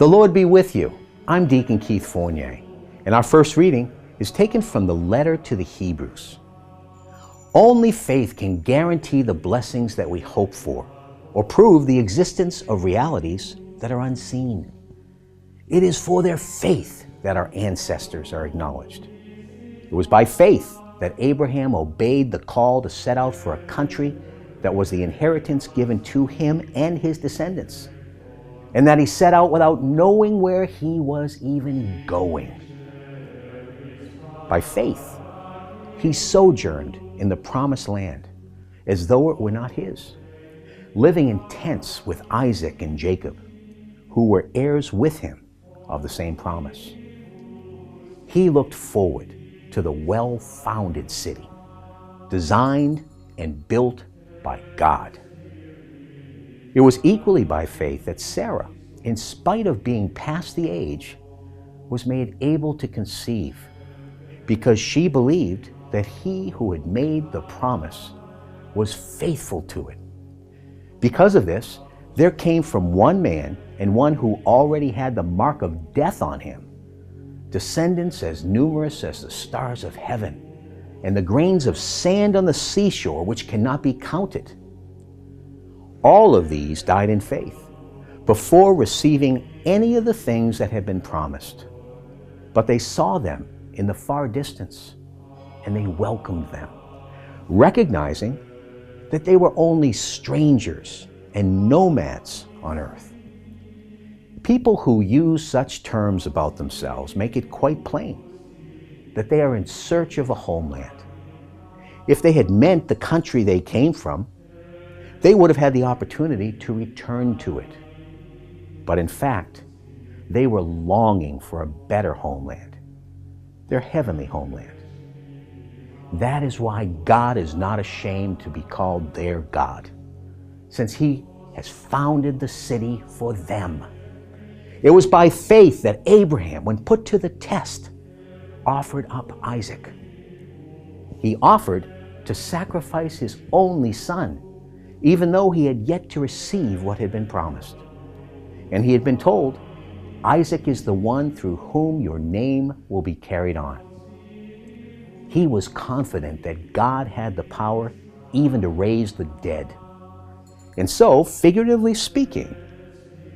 The Lord be with you. I'm Deacon Keith Fournier, and our first reading is taken from the letter to the Hebrews. Only faith can guarantee the blessings that we hope for, or prove the existence of realities that are unseen. It is for their faith that our ancestors are acknowledged. It was by faith that Abraham obeyed the call to set out for a country that was the inheritance given to him and his descendants, and that he set out without knowing where he was even going. By faith, he sojourned in the promised land as though it were not his, living in tents with Isaac and Jacob, who were heirs with him of the same promise. He looked forward to the well-founded city, designed and built by God. It was equally by faith that Sarah, in spite of being past the age, was made able to conceive, because she believed that he who had made the promise was faithful to it. Because of this, there came from one man, and one who already had the mark of death on him, descendants as numerous as the stars of heaven and the grains of sand on the seashore, which cannot be counted. All of these died in faith before receiving any of the things that had been promised. But they saw them in the far distance, and they welcomed them, recognizing that they were only strangers and nomads on earth. People who use such terms about themselves make it quite plain that they are in search of a homeland. If they had meant the country they came from, they would have had the opportunity to return to it. But in fact, they were longing for a better homeland, their heavenly homeland. That is why God is not ashamed to be called their God, since he has founded the city for them. It was by faith that Abraham, when put to the test, offered up Isaac. He offered to sacrifice his only son, even though he had yet to receive what had been promised. And he had been told, Isaac is the one through whom your name will be carried on. He was confident that God had the power even to raise the dead. And so, figuratively speaking,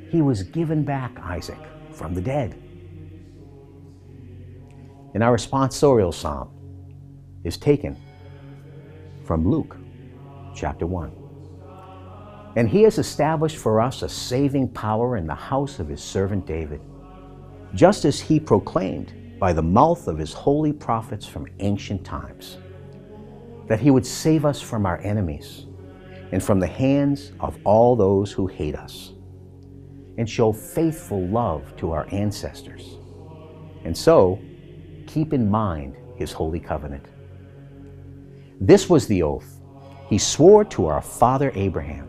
he was given back Isaac from the dead. And our responsorial psalm is taken from Luke chapter 1. And he has established for us a saving power in the house of his servant David, just as he proclaimed by the mouth of his holy prophets from ancient times, that he would save us from our enemies and from the hands of all those who hate us, and show faithful love to our ancestors, and so keep in mind his holy covenant. This was the oath he swore to our father Abraham,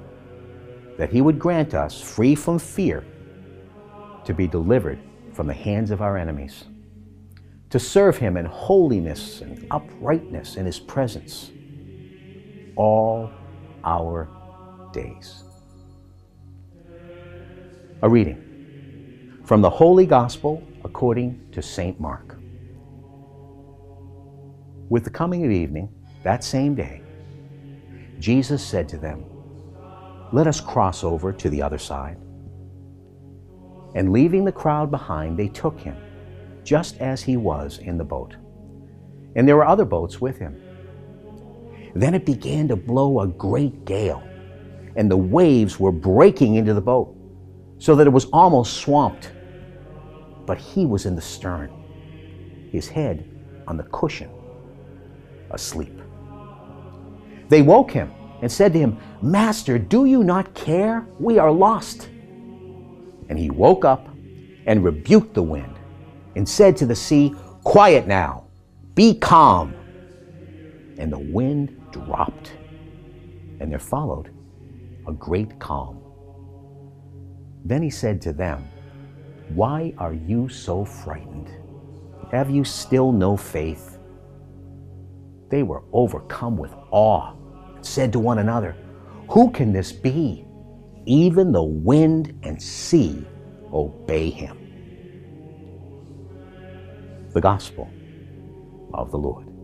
that he would grant us, free from fear, to be delivered from the hands of our enemies, to serve him in holiness and uprightness in his presence all our days. A reading from the Holy Gospel according to St. Mark. With the coming of evening, that same day, Jesus said to them, "Let us cross over to the other side." And leaving the crowd behind, they took him, just as he was in the boat. And there were other boats with him. Then it began to blow a great gale, and the waves were breaking into the boat, so that it was almost swamped. But he was in the stern, his head on the cushion, asleep. They woke him and said to him, "Master, do you not care? We are lost." And he woke up and rebuked the wind and said to the sea, "Quiet now, be calm." And the wind dropped, and there followed a great calm. Then he said to them, "Why are you so frightened? Have you still no faith?" They were overcome with awe and said to one another, "Who can this be? Even the wind and sea obey him. The Gospel of the Lord.